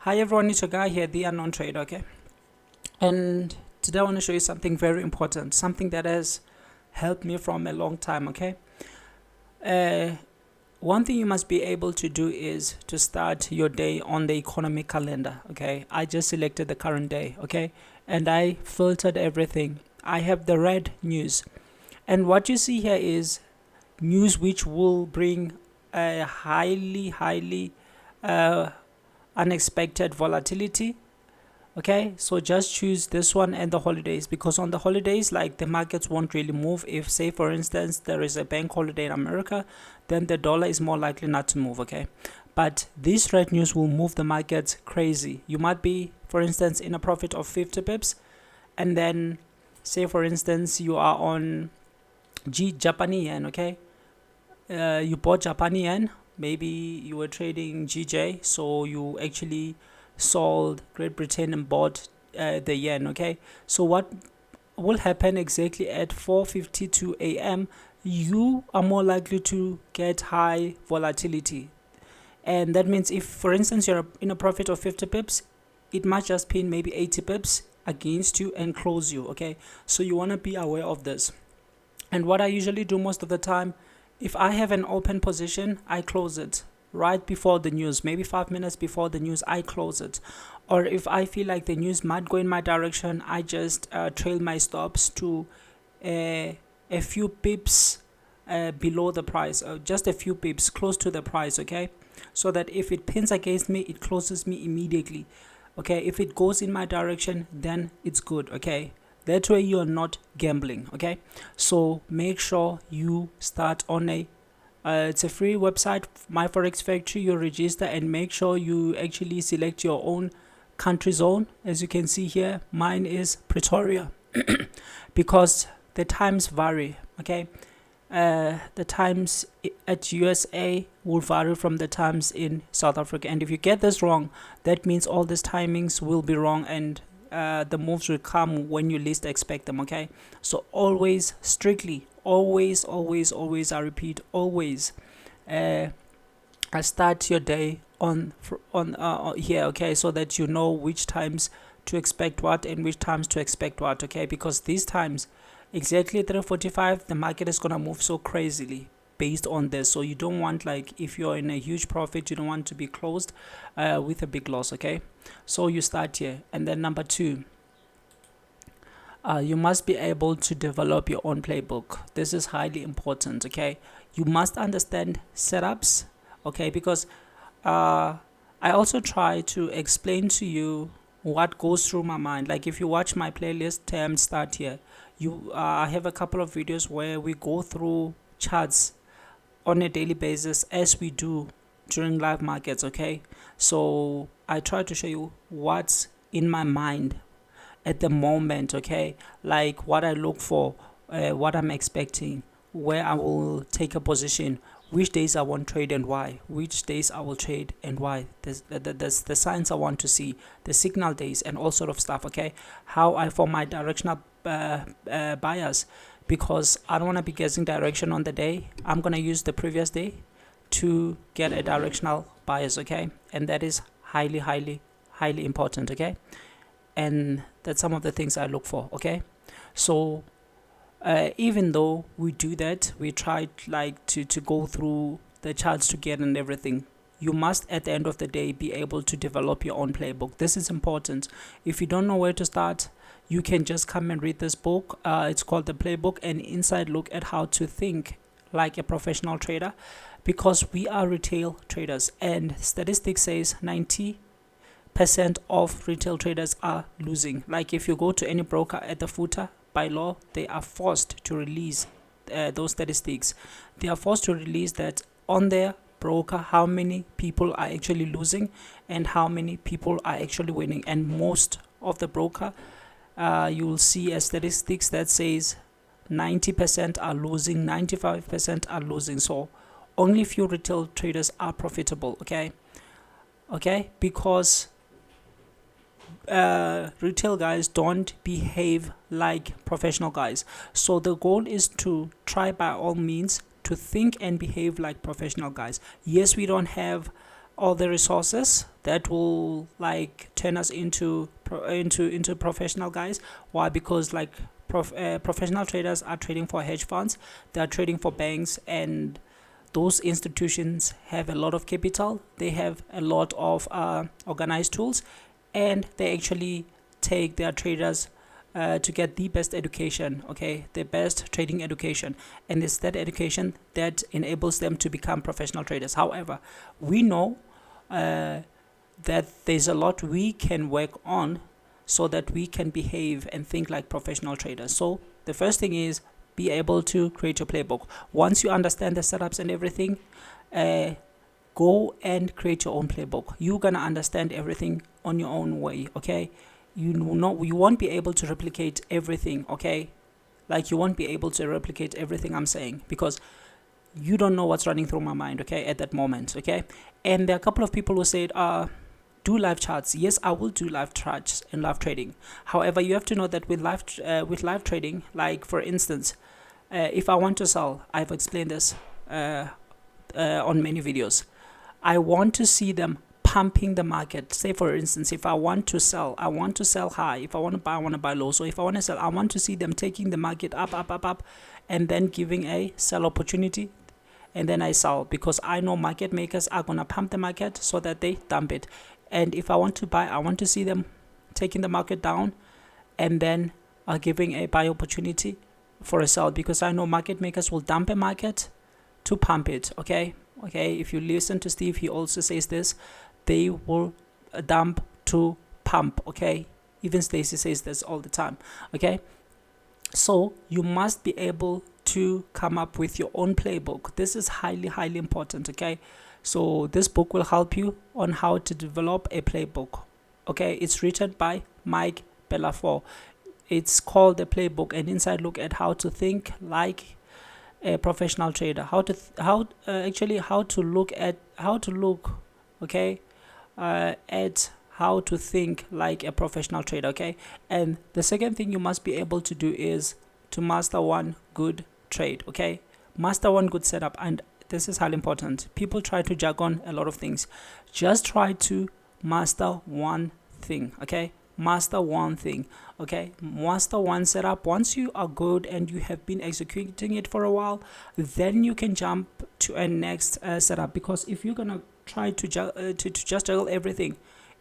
Hi everyone, it's your guy here, the unknown trader, okay? And today I want to show you something very important, something that has helped me from a long time, okay? One thing you must be able to do is to start your day on the economic calendar, okay? I just selected the current day, okay? And I filtered everything. I have the red news. And what you see here is news which will bring a highly unexpected volatility. Okay, so just choose this one and the holidays, because on the holidays, like, the markets won't really move. If, say for instance, there is a bank holiday in America, then the dollar is more likely not to move, okay? But this red news will move the markets crazy. You might be, for instance, in a profit of 50 pips, and then say for instance you are on Japanese yen, okay? You bought Japanese yen, maybe you were trading GJ, so you actually sold Great Britain and bought the yen, okay? So what will happen exactly at 4:52 a.m.? You are more likely to get high volatility, and that means if, for instance, you're in a profit of 50 pips, it might just pin maybe 80 pips against you and close you, okay? So you want to be aware of this. And what I usually do most of the time, if I have an open position, I close it right before the news, maybe 5 minutes before the news, I close it. Or if I feel like the news might go in my direction, I just trail my stops to a few pips below the price, just a few pips close to the price, okay? So that if it pins against me, it closes me immediately, okay? If it goes in my direction, then it's good, okay? That way you're not gambling, okay? So make sure you start on a it's a free website, my forex factory. You register and make sure you actually select your own country zone. As you can see here, mine is Pretoria because the times vary, okay? The times at USA will vary from the times in South Africa, and if you get this wrong, that means all these timings will be wrong, and the moves will come when you least expect them, okay? So always, strictly, always, I repeat, always start your day on here, okay? So that you know which times to expect what and which times to expect what, okay? Because these times, exactly 3:45, the market is gonna move so crazily based on this. So you don't want, like, if you're in a huge profit, you don't want to be closed with a big loss, okay? So you start here. And then number two, you must be able to develop your own playbook. This is highly important, okay? You must understand setups, okay? Because I also try to explain to you what goes through my mind. Like, if you watch my playlist, start here. I have a couple of videos where we go through charts on a daily basis, as we do during live markets, okay? So I try to show you what's in my mind at the moment, okay? Like what I look for, what I'm expecting, where I will take a position, which days I want trade and why, which days I will trade and why. There's the signs I want to see, the signal days, and all sort of stuff, okay? How I form my directional bias, because I don't want to be guessing direction on the day. I'm going to use the previous day to get a directional bias, okay? And that is highly important, okay? And that's some of the things I look for, okay? So even though we do that, we try like to go through the charts together and everything, you must at the end of the day be able to develop your own playbook. This is important. If you don't know where to start, you can just come and read this book. It's called The Playbook, an inside look at how to think like a professional trader, because we are retail traders, and statistics says 90% of retail traders are losing. Like, if you go to any broker at the footer, by law, they are forced to release those statistics. They are forced to release that on their broker, how many people are actually losing and how many people are actually winning. And most of the broker, you will see a statistics that says 90% are losing, 95% are losing. So only few retail traders are profitable, okay? Because retail guys don't behave like professional guys. So the goal is to try by all means to think and behave like professional guys. Yes, we don't have all the resources that will like turn us into professional guys. Why? Because like professional traders are trading for hedge funds, they are trading for banks, and those institutions have a lot of capital, they have a lot of organized tools, and they actually take their traders to get the best education, okay, the best trading education, and it's that education that enables them to become professional traders. However, we know that there's a lot we can work on so that we can behave and think like professional traders. So the first thing is be able to create your playbook. Once you understand the setups and everything, go and create your own playbook. You're gonna understand everything on your own way, okay? You won't be able to replicate everything, okay? Like you won't be able to replicate everything I'm saying, because you don't know what's running through my mind, okay, at that moment, okay? And there are a couple of people who said, do live charts. Yes, I will do live charts and live trading. However, you have to know that with live trading, like for instance, if I want to sell, I've explained this on many videos. I want to see them pumping the market. Say for instance, if I want to sell high. If I want to buy, I want to buy low. So if I want to sell, I want to see them taking the market up, and then giving a sell opportunity, and then I sell, because I know market makers are gonna pump the market so that they dump it. And if I want to buy, I want to see them taking the market down and then giving a buy opportunity for a sell, because I know market makers will dump a market to pump it, okay? If you listen to Steve, he also says this, they will dump to pump, okay? Even Stacy says this all the time, okay? So you must be able to come up with your own playbook. This is highly important, okay? So this book will help you on how to develop a playbook, okay? It's written by Mike Bellafor. It's called The Playbook, an inside look at how to think like a professional trader, how to look, okay, at how to think like a professional trader, okay? And the second thing you must be able to do is to master one good trade, okay? Master one good setup. And this is highly important. People try to jargon a lot of things. Just try to master one thing, okay? Master one thing, okay? Master one setup. Once you are good and you have been executing it for a while, then you can jump to a next setup. Because if you're gonna try to just juggle everything,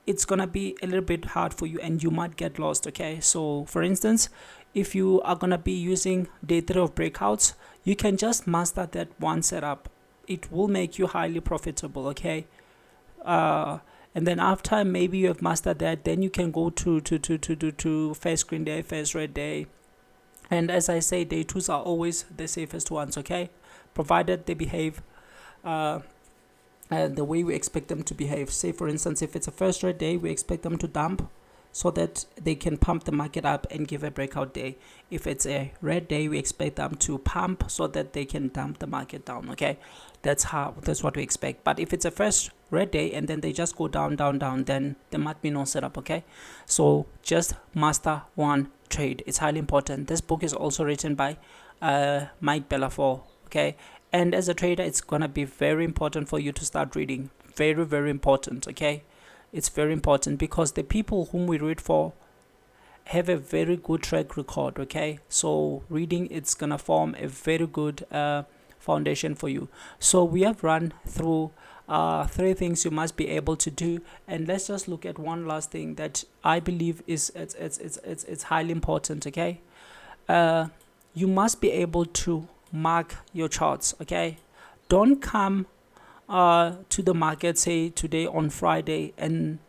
it's gonna be a little bit hard for you and you might get lost, okay? So for instance, if you are gonna be using day 3 of breakouts, you can just master that one setup. It will make you highly profitable, okay? And then after maybe you have mastered that, then you can go to first green day, first red day. And as I say, day 2s are always the safest ones, okay? Provided they behave the way we expect them to behave. Say for instance, if it's a first red day, we expect them to dump so that they can pump the market up and give a breakout day. If it's a red day, we expect them to pump so that they can dump the market down, okay? That's what we expect. But if it's a first red day and then they just go down, then there might be no setup, okay? So just master one trade. It's highly important. This book is also written by Mike Bellafor, okay? And as a trader, it's gonna be very important for you to start reading. Very important, okay? It's very important because the people whom we read for have a very good track record, okay? So reading, it's gonna form a very good foundation for you. So we have run through 3 things you must be able to do, and let's just look at one last thing that I believe is it's highly important, okay? You must be able to mark your charts, okay? Don't come to the market, say today on Friday, and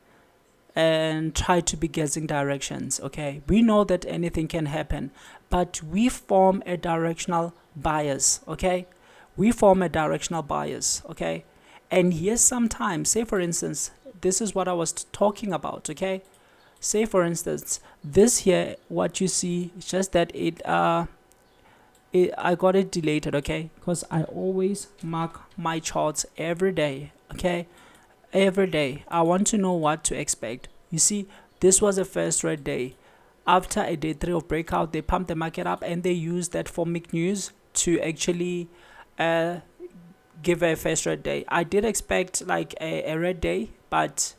try to be guessing directions, okay? We know that anything can happen, but we form a directional bias, okay? We form a directional bias, okay? And yes, sometimes, say for instance, this is what I was talking about, okay? Say for instance, this here, what you see is just that I got it deleted, okay? Because I always mark my charts every day, okay? Every day. I want to know what to expect. You see, this was the first red day. After a day 3 of breakout, they pumped the market up and they used that for MIC news to actually give a first red day. I did expect like a red day, but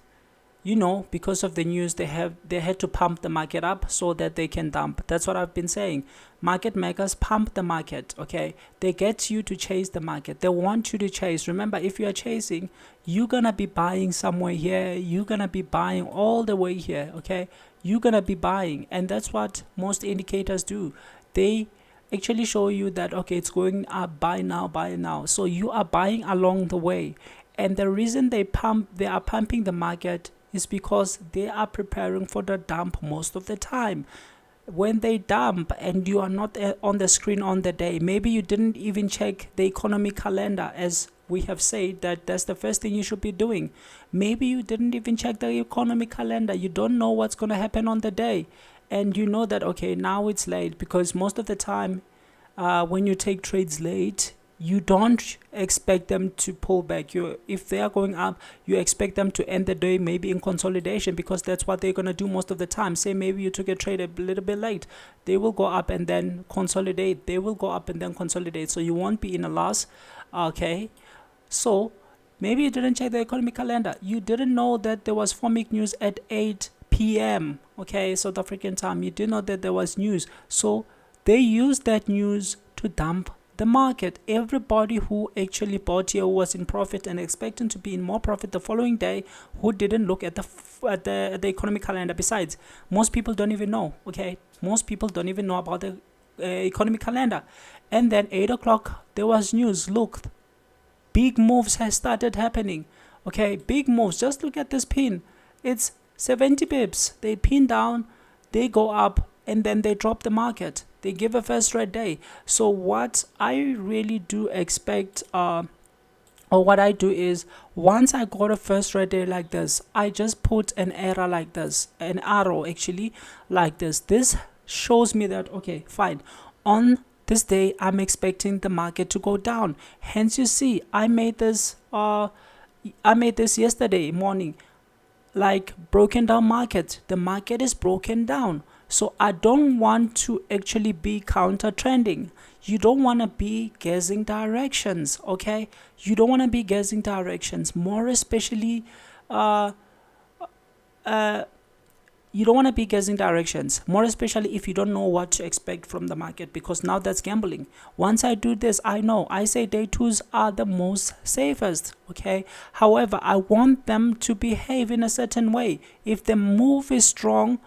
you know, because of the news, they had to pump the market up so that they can dump. That's what I've been saying. Market makers pump the market, okay? They get you to chase the market. They want you to chase. Remember, if you are chasing, you're gonna be buying somewhere here. You're gonna be buying all the way here, okay? You're gonna be buying, and that's what most indicators do. They actually show you that, okay, it's going up, buy now, buy now. So you are buying along the way. And the reason they are pumping the market is because they are preparing for the dump most of the time. When they dump and you are not on the screen on the day, maybe you didn't even check the economy calendar, as we have said that that's the first thing you should be doing. Maybe you didn't even check the economy calendar. You don't know what's going to happen on the day, and you know that, okay, now it's late, because most of the time when you take trades late, you don't expect them to pull back. If they are going up, you expect them to end the day maybe in consolidation, because that's what they're going to do most of the time. Say maybe you took a trade a little bit late, they will go up and then consolidate. They will go up and then consolidate, so you won't be in a loss. Okay, so maybe you didn't check the economic calendar. You didn't know that there was FOMIC news at 8 p.m. okay, South African time. You didn't know that there was news, so they used that news to dump the market. Everybody who actually bought here was in profit and expecting to be in more profit the following day, who didn't look at the economic calendar. Besides, most people don't even know, okay? Most people don't even know about the economic calendar. And then 8 o'clock, there was news. Look, big moves has started happening, okay? Big moves. Just look at this pin. It's 70 pips. They pin down, they go up, and then they drop the market. They give a first red day. So what I really do expect, or what I do is, once I got a first red day like this, I just put an arrow like this, an arrow actually like this. This shows me that, okay, fine, on this day I'm expecting the market to go down. Hence, you see, I made this yesterday morning, like broken down market. The market is broken down. So I don't want to actually be counter trending. You don't want to be guessing directions, okay? You don't want to be guessing directions, more especially you don't want to be guessing directions, more especially if you don't know what to expect from the market, because now that's gambling. Once I do this, I know, I say day twos are the most safest, okay? However, I want them to behave in a certain way. If the move is strong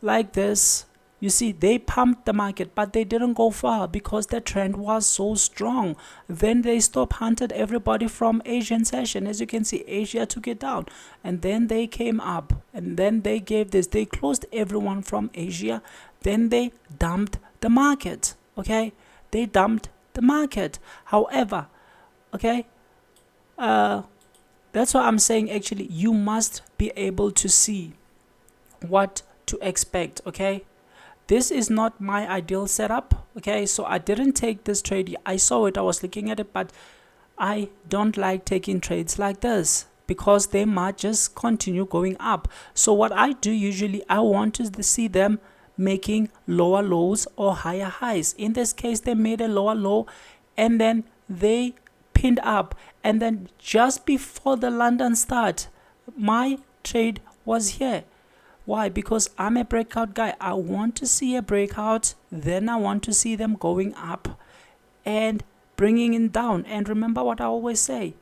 like this, you see, they pumped the market, but they didn't go far because the trend was so strong. Then they stop hunted everybody from Asian session. As you can see, Asia took it down, and then they came up, and then they gave this. They closed everyone from Asia. Then they dumped the market, okay? They dumped the market. However, okay, that's what I'm saying. Actually, you must be able to see what to expect, okay? This is not my ideal setup, okay? So I didn't take this trade. I saw it, I was looking at it, but I don't like taking trades like this because they might just continue going up. So what I do usually, I want to see them making lower lows or higher highs. In this case, they made a lower low and then they pinned up, and then just before the London start, my trade was here. Why? Because I'm a breakout guy. I want to see a breakout, then I want to see them going up and bringing it down. And remember what I always say,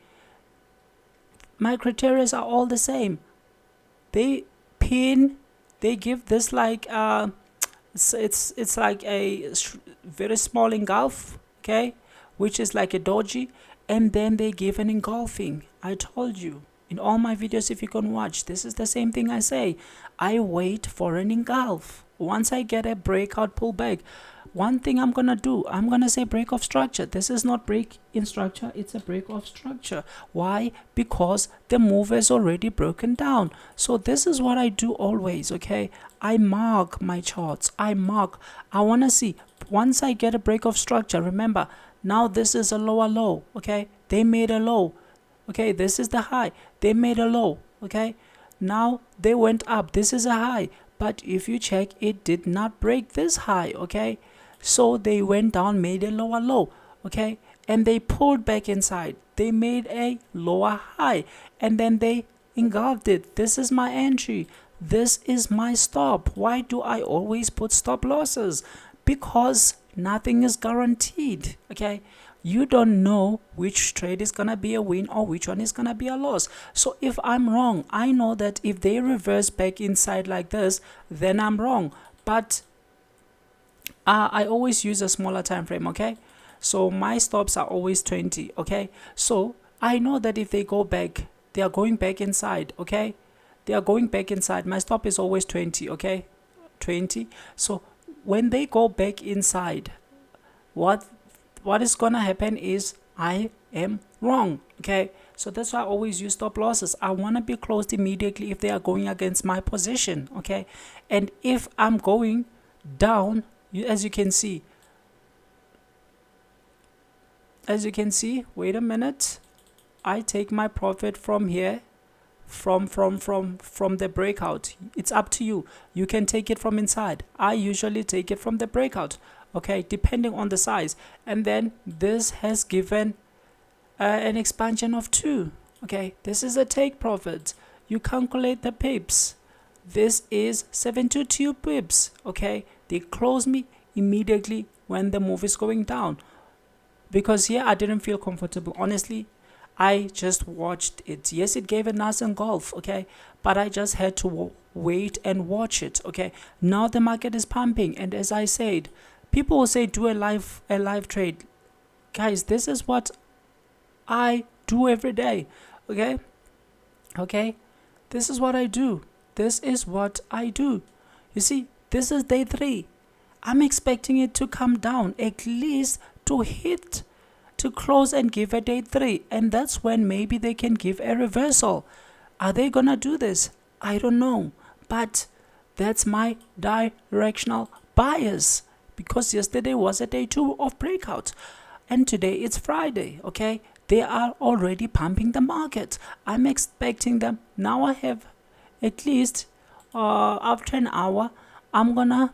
my criteria are all the same. They pin, they give this like it's like a very small engulf, okay, which is like a doji, and then they give an engulfing. I told you in all my videos, if you can watch, this is the same thing I say. I wait for an engulf. Once I get a breakout pullback, one thing I'm gonna do, I'm gonna say break of structure. This is not break in structure, it's a break of structure. Why? Because the move is already broken down. So this is what I do always, okay? I mark my charts. I want to see, once I get a break of structure, remember, now this is a lower low, okay? They made a low. Okay, this is the high. They made a low. Okay, now they went up. This is a high, but if you check, it did not break this high. Okay, so they went down, made a lower low. Okay, and they pulled back inside. they made a lower high and then they engulfed it. This is my entry, this is my stop. Why do I always put stop losses? Because nothing is guaranteed. Okay, you don't know which trade is gonna be a win or which one is gonna be a loss. So if I'm wrong, I know that if they reverse back inside like this, then I'm wrong. But I always use a smaller time frame. Okay, so my stops are always 20. Okay, so I know that if they go back, they are going back inside. Okay, they are going back inside. My stop is always 20. Okay, 20. So when they go back inside, what is gonna happen is I am wrong. Okay, so that's why I always use stop losses. I want to be closed immediately if they are going against my position. Okay, and if I'm going down, as you can see, wait a minute, I take my profit from here, from the breakout. It's up to you. You can take it from inside. I usually take it from the breakout. Okay, depending on the size. And then this has given an expansion of 2. Okay, this is a take profit. You calculate the pips. This is 72 pips. Okay, they close me immediately when the move is going down, because here I didn't feel comfortable. Honestly, I just watched it. Yes, it gave a nice engulf. Okay, but I just had to wait and watch it. Okay, now the market is pumping, and as I said, people will say do a live trade. Guys, this is what I do every day. Okay, this is what I do. You see, this is day 3. I'm expecting it to come down, at least to close and give a day 3, and that's when maybe they can give a reversal. Are they gonna do this? I don't know, but that's my directional bias, because yesterday was a day 2 of breakout and today it's Friday. Okay, they are already pumping the market. I'm expecting them. Now I have at least after an hour, I'm gonna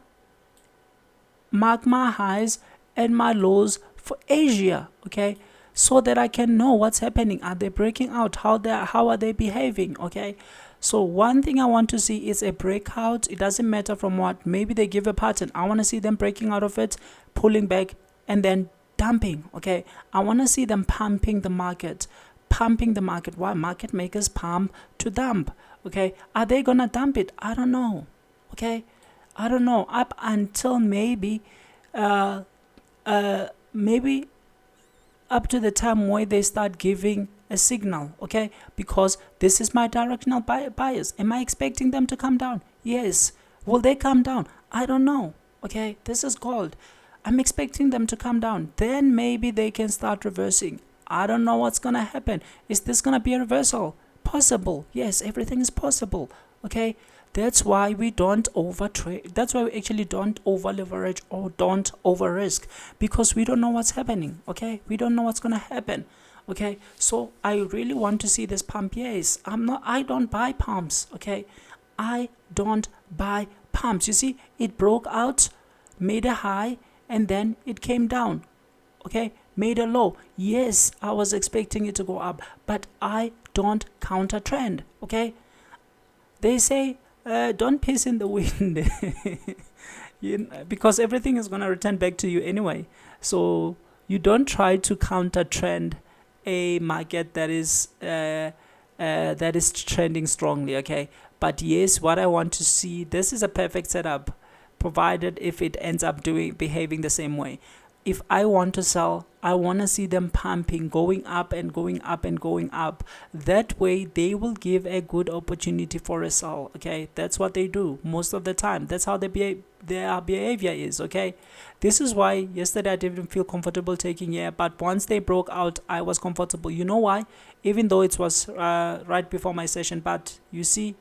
mark my highs and my lows for Asia. Okay, so that I can know what's happening. Are they breaking out? How are they behaving? Okay, so one thing I want to see is a breakout. It doesn't matter from what. Maybe they give a pattern. I want to see them breaking out of it, pulling back, and then dumping. Okay, I want to see them pumping the market. Why? Market makers pump to dump. Okay, are they gonna dump it? I don't know. Okay, I don't know, up until maybe maybe up to the time where they start giving a signal. Okay, because this is my directional bias. Am I expecting them to come down? Yes. Will they come down? I don't know. Okay, this is called, I'm expecting them to come down. Then maybe they can start reversing. I don't know what's gonna happen. Is this gonna be a reversal? Possible. Yes, everything is possible. Okay, that's why we don't overtrade. That's why we actually don't over leverage or don't over risk, because we don't know what's happening. Okay, we don't know what's gonna happen. Okay, so I really want to see this pump. Yes, I don't buy pumps. Okay, I don't buy pumps. You see, it broke out, made a high, and then it came down. Okay, made a low. Yes, I was expecting it to go up, but I don't counter trend. Okay, they say don't piss in the wind. Because everything is going to return back to you anyway. So you don't try to counter trend a market that is trending strongly. Okay, but yes, what I want to see, this is a perfect setup, provided if it ends up behaving the same way. If I want to sell, I want to see them pumping, going up and going up and going up. That way they will give a good opportunity for a sell. Okay, that's what they do most of the time. That's how their behavior is. Okay, this is why yesterday I didn't feel comfortable taking here, but once they broke out, I was comfortable. You know why? Even though it was right before my session, but you see,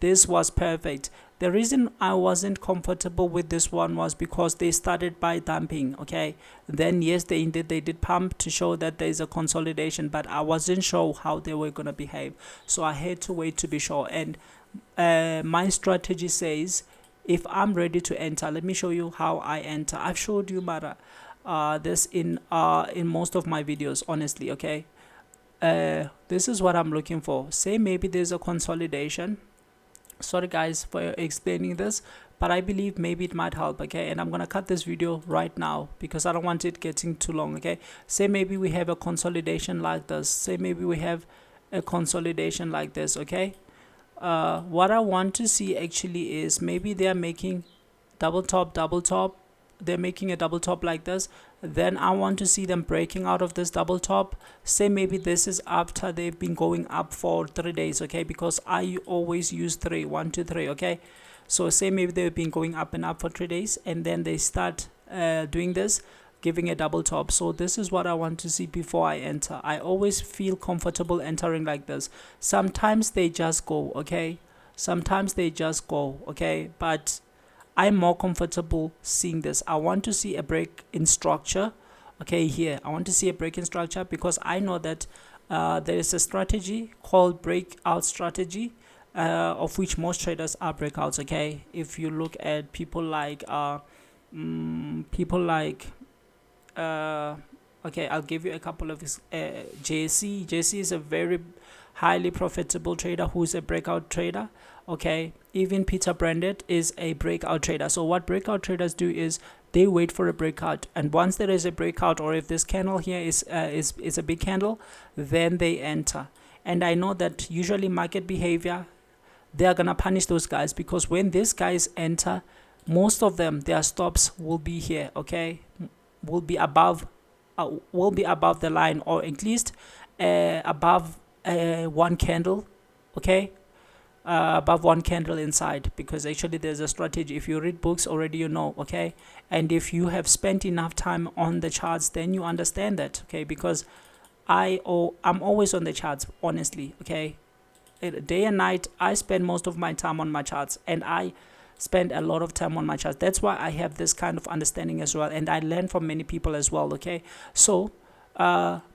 this was perfect. The reason I wasn't comfortable with this one was because they started by dumping. Okay, then yes, they did pump to show that there is a consolidation, but I wasn't sure how they were going to behave, so I had to wait to be sure. And my strategy says, if I'm ready to enter, let me show you how I enter. I've showed you this in most of my videos, honestly. Okay, this is what I'm looking for. Say maybe there's a consolidation. Sorry guys for explaining this, but I believe maybe it might help. Okay, and I'm gonna cut this video right now because I don't want it getting too long. Okay, say maybe we have a consolidation like this. Say maybe we have a consolidation like this. Okay, what I want to see actually is maybe they are making double top. They're making a double top like this. Then I want to see them breaking out of this double top. Say maybe this is after they've been going up for 3 days. Okay, because I always use 3, 1 2 3. Okay, so say maybe they've been going up and up for 3 days, and then they start doing this, giving a double top. So this is what I want to see before I enter. I always feel comfortable entering like this. Sometimes they just go. Okay, sometimes they just go. Okay, but I'm more comfortable seeing this. I want to see a break in structure. Okay, here I want to see a break in structure because I know that there is a strategy called breakout strategy, of which most traders are breakouts. Okay, if you look at people like okay, I'll give you a couple of JC. JC is a very highly profitable trader who's a breakout trader. Okay, even Peter Branded is a breakout trader. So what breakout traders do is they wait for a breakout, and once there is a breakout, or if this candle here is a big candle, then they enter. And I know that usually market behavior, they are gonna punish those guys, because when these guys enter, most of them, their stops will be here. Okay, will be above the line, or at least above one candle. Okay, above one candle inside, because actually there's a strategy. If you read books already, you know. Okay, and if you have spent enough time on the charts, then you understand that. Okay, because I'm always on the charts, honestly. Okay, day and night I spend most of my time on my charts, and I spend a lot of time on my charts. That's why I have this kind of understanding as well, and I learn from many people as well. Okay, so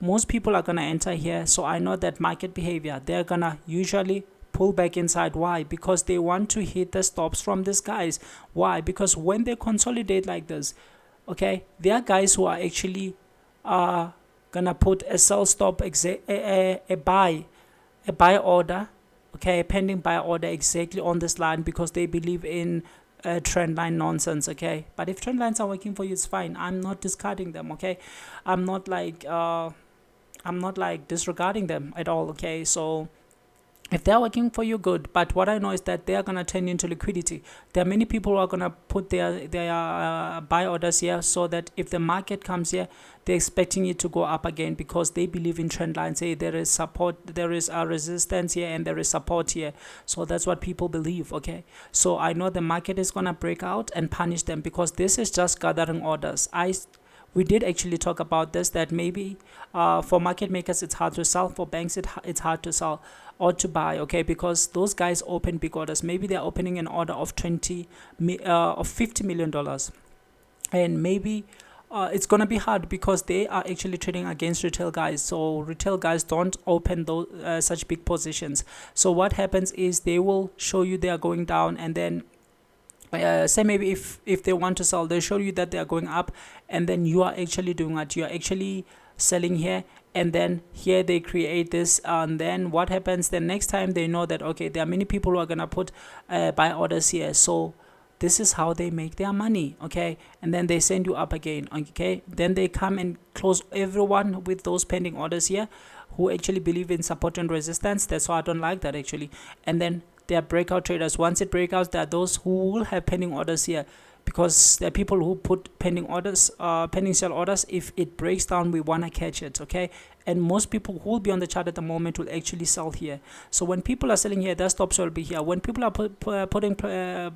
most people are gonna enter here, so I know that market behavior, they're gonna usually pull back inside. Why? Because they want to hit the stops from these guys. Why? Because when they consolidate like this, okay, there are guys who are actually gonna put a sell stop, a buy order, okay, a pending buy order exactly on this line, because they believe in trend line nonsense. Okay, but if trend lines are working for you, it's fine. I'm not discarding them. Okay, I'm not like disregarding them at all. Okay, so if they're working for you, good. But what I know is that they are gonna turn into liquidity. There are many people who are gonna put their buy orders here, so that if the market comes here, they're expecting it to go up again, because they believe in trend lines. Say there is support, there is a resistance here, and there is support here. So that's what people believe. Okay, so I know the market is gonna break out and punish them, because this is just gathering orders. We did actually talk about this, that maybe for market makers it's hard to sell, for banks it's hard to sell or to buy. Okay, because those guys open big orders. Maybe they're opening an order of $50 million, and maybe it's gonna be hard, because they are actually trading against retail guys. So retail guys don't open those such big positions. So what happens is they will show you they are going down, and then say maybe if they want to sell, they show you that they are going up, and then you are actually doing what you are actually selling here, and then here they create this, and then what happens the next time, they know that okay, there are many people who are gonna put buy orders here. So this is how they make their money. Okay, and then they send you up again. Okay, then they come and close everyone with those pending orders here, who actually believe in support and resistance. That's why I don't like that actually. And then there are breakout traders. Once it breaks out, there are those who will have pending orders here, because there are people who put pending orders, pending sell orders. If it breaks down, we want to catch it. Okay, and most people who will be on the chart at the moment will actually sell here. So when people are selling here, their stops will be here. When people are putting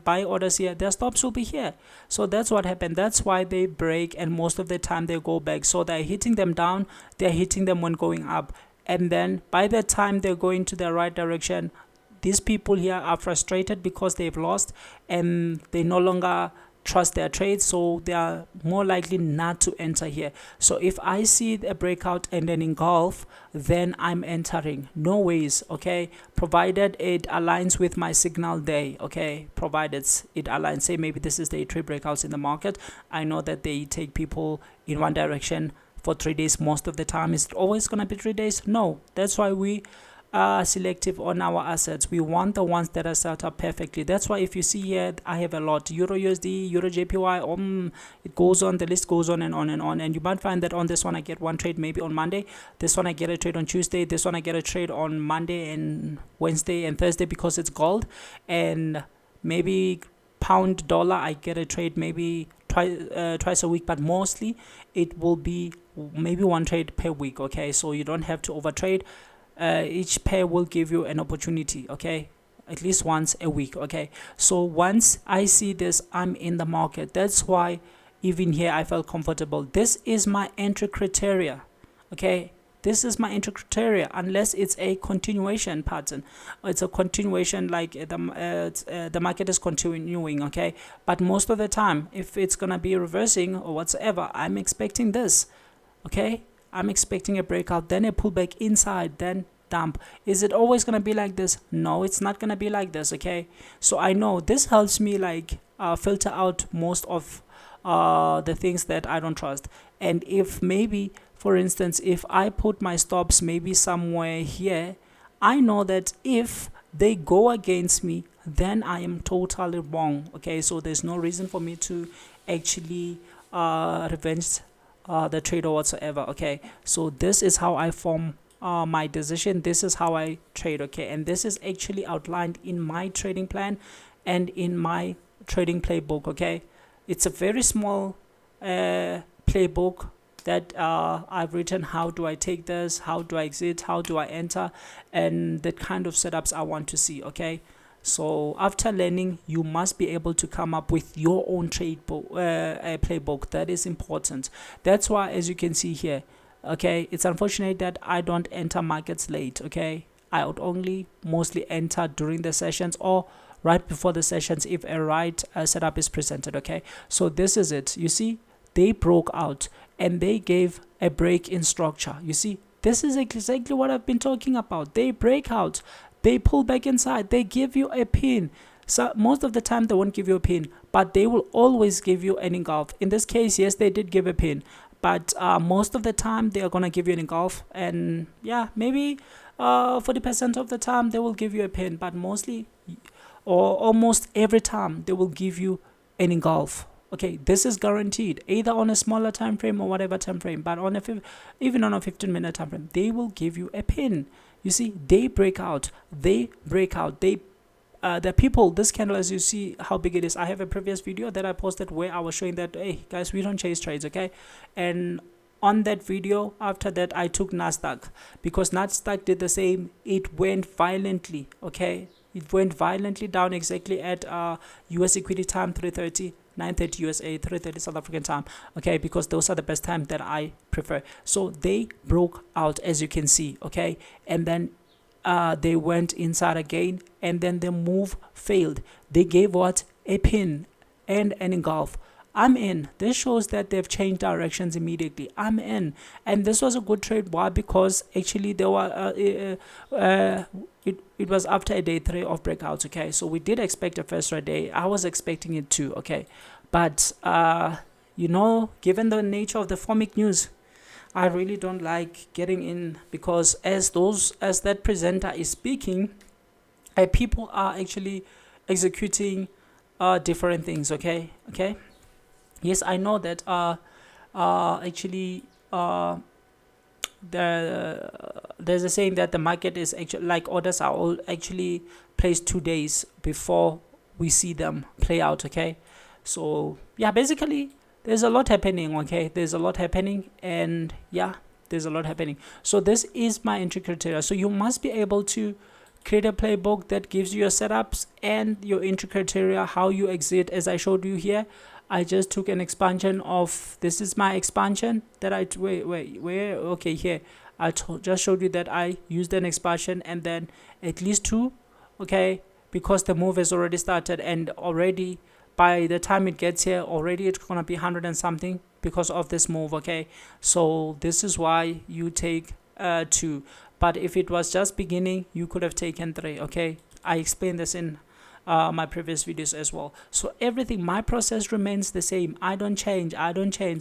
buy orders here, their stops will be here. So that's what happened. That's why they break, and most of the time they go back. So they're hitting them down, they're hitting them when going up, and then by the time they're going to the right direction, these people here are frustrated because they've lost, and they no longer trust their trades, so they are more likely not to enter here. So if I see a breakout and then engulf, then I'm entering. No ways. Okay, provided it aligns with my signal day. Okay, provided it aligns. Say maybe this is day 3 breakouts in the market. I know that they take people in one direction for 3 days most of the time. Is it always going to be 3 days? No. That's why we are selective on our assets. We want the ones that are set up perfectly. That's why if you see here, I have a lot: Euro USD, Euro JPY. It goes on, the list goes on and on and on. And you might find that on this one I get one trade maybe on Monday, this one I get a trade on Tuesday, this one I get a trade on Monday and Wednesday and Thursday because it's gold, and maybe pound dollar I get a trade maybe twice a week, but mostly it will be maybe one trade per week. Okay, so you don't have to over trade. Each pair will give you an opportunity, okay, at least once a week. Okay, so once I see this, I'm in the market. That's why even here I felt comfortable. This is my entry criteria. Okay, this is my entry criteria, unless it's a continuation pattern. It's a continuation, like the market is continuing. Okay, but most of the time, if it's gonna be reversing or whatsoever, I'm expecting this. Okay, I'm expecting a breakout, then a pullback inside, then dump. Is it always gonna be like this? No, it's not gonna be like this. Okay, so I know this helps me like filter out most of the things that I don't trust. And if maybe, for instance, if I put my stops maybe somewhere here, I know that if they go against me, then I am totally wrong. Okay, so there's no reason for me to actually revenge the trade or whatsoever. Okay, so this is how I form my decision. This is how I trade. Okay, and this is actually outlined in my trading plan and in my trading playbook. Okay, it's a very small playbook that I've written. How do I take this, how do I exit, how do I enter, and the kind of setups I want to see. Okay, so after learning, you must be able to come up with your own trade playbook. That is important. That's why, as you can see here, okay, it's unfortunate that I don't enter markets late. Okay, I would only mostly enter during the sessions or right before the sessions if a right setup is presented. Okay, so this is it. You see, they broke out and they gave a break in structure. You see, this is exactly what I've been talking about. They break out, they pull back inside, they give you a pin. So most of the time they won't give you a pin, but they will always give you an engulf. In this case, yes, they did give a pin, but most of the time they are gonna give you an engulf. And yeah, maybe 40% of the time they will give you a pin, but mostly or almost every time they will give you an engulf. Okay, this is guaranteed, either on a smaller time frame or whatever time frame, but on even on a 15-minute time frame, they will give you a pin. You see, they break out, they the people, this candle, as you see how big it is. I have a previous video that I posted where I was showing that, hey guys, we don't chase trades. Okay, and on that video after that I took Nasdaq, because Nasdaq did the same. It went violently. Okay, it went violently down exactly at US equity time 3:30, 9:30 USA, 3:30 South African time. Okay, because those are the best time that I prefer. So they broke out, as you can see. Okay, and then they went inside again, and then the move failed. They gave what? A pin and an engulf. I'm in. This shows that they've changed directions immediately. I'm in, and this was a good trade. Why? Because actually they were it was after a day 3 of breakouts. Okay, so we did expect a first trade day. I was expecting it too. Okay, but you know, given the nature of the FOMIC news, I really don't like getting in, because as that presenter is speaking, people are actually executing different things. Okay, yes, I know that actually there's a saying that the market is actually like orders are all actually placed 2 days before we see them play out. Okay, so yeah, basically there's a lot happening. Okay, there's a lot happening, and yeah, there's a lot happening. So this is my entry criteria. So you must be able to create a playbook that gives you your setups and your entry criteria, how you exit. As I showed you here, I just took an expansion of, this is my expansion that I where okay, here I just showed you that I used an expansion and then at least 2. Okay, because the move has already started, and already by the time it gets here, already it's gonna be 100 and something because of this move. Okay, so this is why you take 2, but if it was just beginning, you could have taken 3. Okay, I explained this in my previous videos as well. So everything, my process remains the same. I don't change.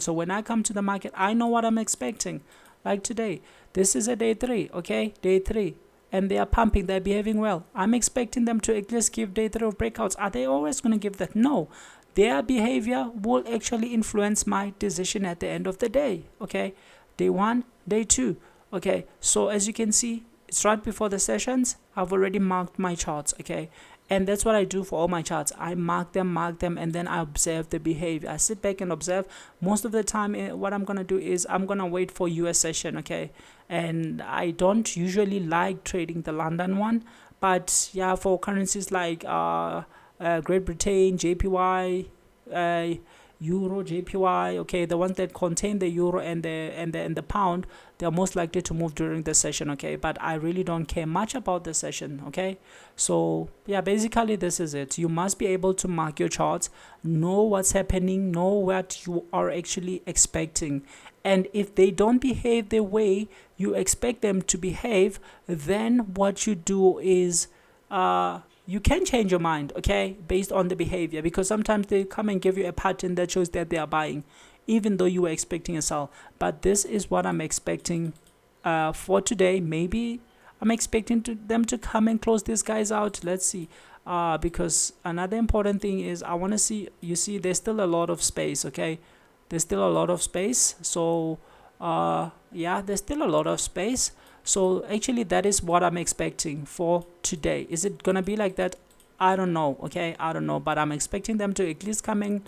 So when I come to the market, I know what I'm expecting. Like today, this is a day 3, okay, day 3, and they are pumping, they're behaving well. I'm expecting them to at least give day 3 of breakouts. Are they always going to give that? No. Their behavior will actually influence my decision at the end of the day, okay. Day 1, day 2, okay. So as you can see, it's right before the sessions. I've already marked my charts, okay. And that's what I do for all my charts. I mark them, and then I observe the behavior. I sit back and observe. Most of the time, what I'm going to do is I'm going to wait for US session, okay? And I don't usually like trading the London one. But yeah, for currencies like Great Britain, JPY, Euro, JPY, okay, the ones that contain the euro and the pound, they are most likely to move during the session, okay. But I really don't care much about the session, okay. So yeah, basically this is it. You must be able to mark your charts, know what's happening, know what you are actually expecting, and if they don't behave the way you expect them to behave, then what you do is you can change your mind, okay, based on the behavior, because sometimes they come and give you a pattern that shows that they are buying, even though you were expecting a sell. But this is what I'm expecting for today. Maybe I'm expecting them to come and close these guys out. Let's see. Because another important thing is I want to see, you see, there's still a lot of space, okay. There's still a lot of space. So yeah, there's still a lot of space. So actually that is what I'm expecting for today. Is it gonna be like that? I don't know, okay, I don't know, but I'm expecting them to at least come in,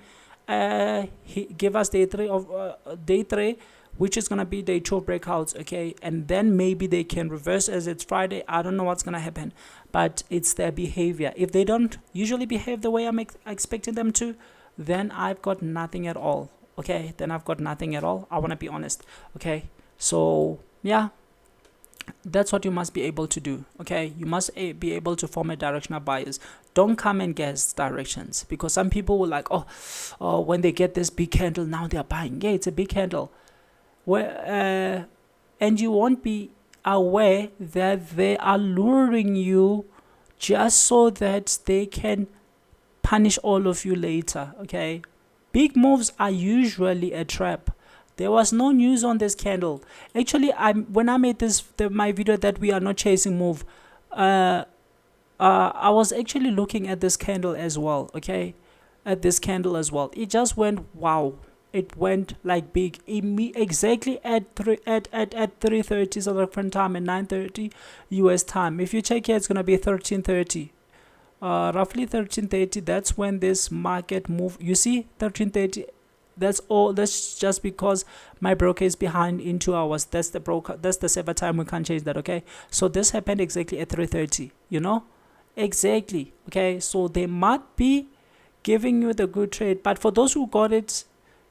give us day 3, which is gonna be day 2 breakouts, okay, and then maybe they can reverse as it's Friday. I don't know what's gonna happen, but it's their behavior. If they don't usually behave the way I'm expecting them to, then I've got nothing at all, okay. Then I've got nothing at all. I want to be honest, okay. So yeah, that's what you must be able to do, okay. You must be able to form a directional bias. Don't come and guess directions, because some people will like, oh, when they get this big candle, now they're buying. Yeah, it's a big candle, where and you won't be aware that they are luring you just so that they can punish all of you later, okay. Big moves are usually a trap. There was no news on this candle. Actually, when I made my video that we are not chasing move, I was actually looking at this candle as well, okay, at this candle as well. It just went wow. It went like big, exactly at 3:30 South African time and 9:30 US time. If you check here, it's gonna be 13:30. Roughly 13:30. That's when this market move. You see, 13:30. That's all. That's just because my broker is behind in 2 hours. That's the broker. That's the server time. We can't change that. Okay. So this happened exactly at 3:30. You know, exactly. Okay. So they might be giving you the good trade, but for those who got it,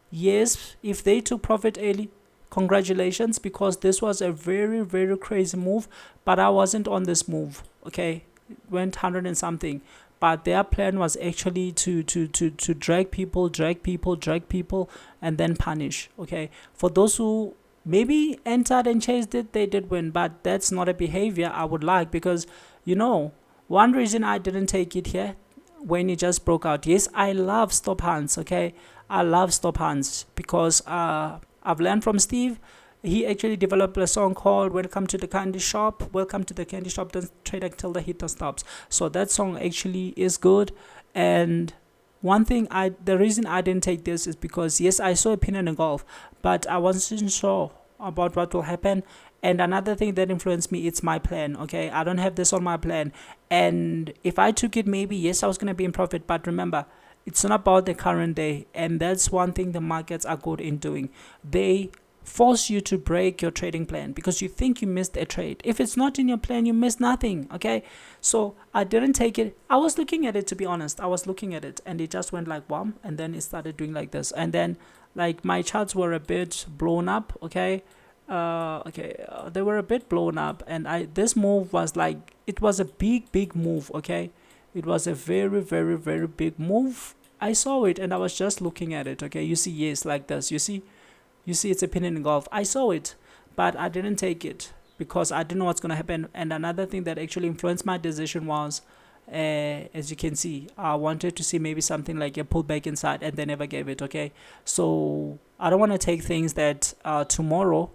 yes, if they took profit early, congratulations, because this was a very, very crazy move. But I wasn't on this move. Okay, it went 100 and something. But their plan was actually to drag people, and then punish. Okay, for those who maybe entered and chased it, they did win. But that's not a behavior I would like, because you know, one reason I didn't take it here when it just broke out. Yes, I love stop hands. Okay, I love stop hands because I've learned from Steve. He actually developed a song called "Welcome to the Candy Shop." Welcome to the candy shop. Don't trade until the heater stops. So that song actually is good. And one thing, the reason I didn't take this is because yes, I saw a pin in the golf, but I wasn't sure about what will happen. And another thing that influenced me, it's my plan. Okay, I don't have this on my plan. And if I took it, maybe yes, I was gonna be in profit. But remember, it's not about the current day, and that's one thing the markets are good in doing. They force you to break your trading plan because you think you missed a trade. If it's not in your plan, you missed nothing. Okay, so I didn't take it. I was looking at it, to be honest. I was looking at it, and it just went like wham, and then it started doing like this, and then like my charts were a bit blown up. Okay, they were a bit blown up, and this move was like, it was a big move. Okay, it was a very, very, very big move. I saw it and I was just looking at it. Okay, you see, yes, like this. You see, it's a pin in golf. I saw it, but I didn't take it because I didn't know what's going to happen. And another thing that actually influenced my decision was as you can see, I wanted to see maybe something like a pullback inside, and they never gave it. Okay, so I don't want to take things that tomorrow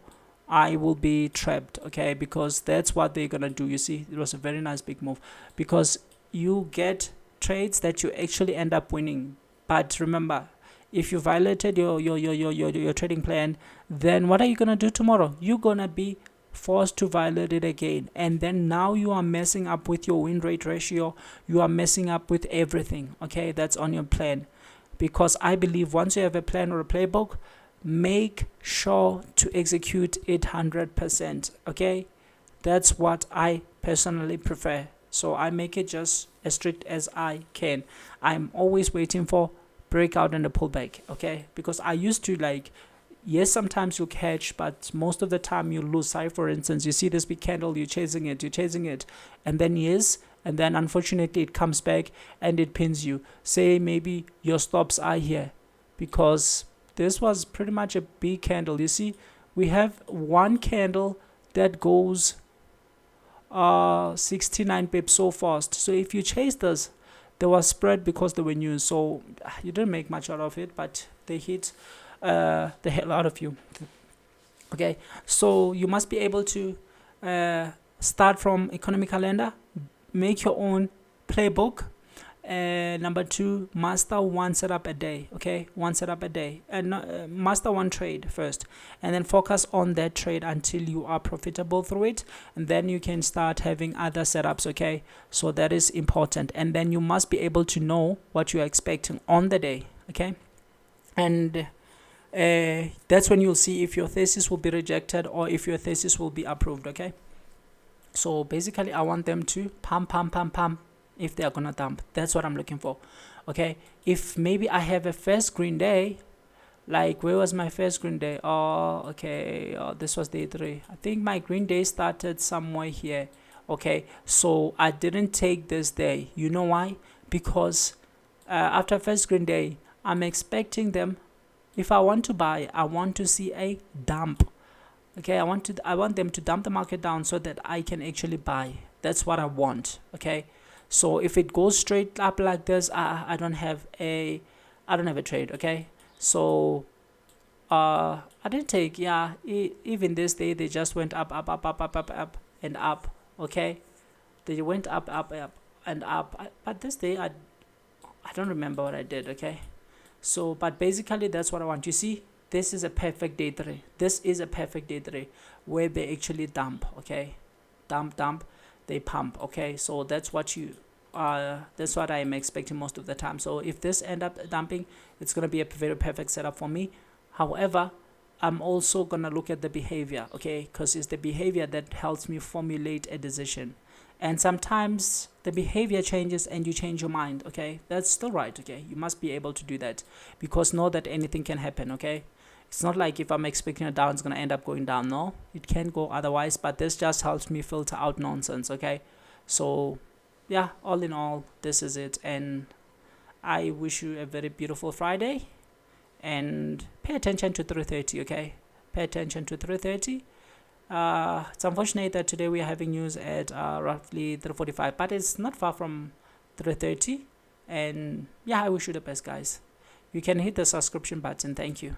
I will be trapped. Okay, because that's what they're gonna do. You see, it was a very nice big move, because you get trades that you actually end up winning. But remember, if you violated your trading plan, then what are you gonna do tomorrow? You're gonna be forced to violate it again, and then now you are messing up with your win rate ratio. You are messing up with everything. Okay, that's on your plan. Because I believe once you have a plan or a playbook, make sure to execute it 100%. Okay, that's what I personally prefer. So I make it just as strict as I can. I'm always waiting for breakout and a pullback. Okay, because I used to like, yes, sometimes you catch, but most of the time you lose. Say for instance, you see this big candle, you're chasing it, and then yes, and then unfortunately it comes back and it pins you. Say maybe your stops are here, because this was pretty much a big candle. You see, we have one candle that goes 69 pips so fast. So if you chase this, there was spread because they were new, so you didn't make much out of it, but they hit the hell out of you. Okay, so you must be able to start from economic calendar, make your own playbook. Number two, master one setup a day. Okay, one setup a day, and master one trade first, and then focus on that trade until you are profitable through it, and then you can start having other setups. Okay, so that is important, and then you must be able to know what you are expecting on the day. Okay, and that's when you'll see if your thesis will be rejected or if your thesis will be approved. Okay, so basically I want them to pump if they are gonna dump. That's what I'm looking for. Okay, if maybe I have a first green day, like where was my first green day? Oh, okay, this was day 3. I think my green day started somewhere here. Okay, so I didn't take this day. You know why? Because after first green day, I'm expecting them. If I want to buy, I want to see a dump. Okay, I want them to dump the market down so that I can actually buy. That's what I want. Okay, so if it goes straight up like this, I don't have a trade. Okay, so I didn't take, yeah, even this day they just went up and up. Okay, they went up and up, but this day I don't remember what I did. Okay, so but basically that's what I want. You see, this is a perfect day 3. This is a perfect day 3 where they actually dump. Okay, dump, they pump. Okay, so that's what I am expecting most of the time. So if this end up dumping, it's going to be a very perfect setup for me. However, I'm also going to look at the behavior. Okay, because it's the behavior that helps me formulate a decision. And sometimes the behavior changes and you change your mind. Okay, that's still right. Okay, you must be able to do that, because know that anything can happen. Okay, it's not like if I'm expecting a down, it's going to end up going down. No, it can go otherwise, but this just helps me filter out nonsense. Okay, so yeah, all in all, this is it, and I wish you a very beautiful Friday, and pay attention to 3:30. Okay, pay attention to 3:30. It's unfortunate that today we are having news at roughly 3:45, but it's not far from 3:30. And yeah, I wish you the best, guys. You can hit the subscription button. Thank you.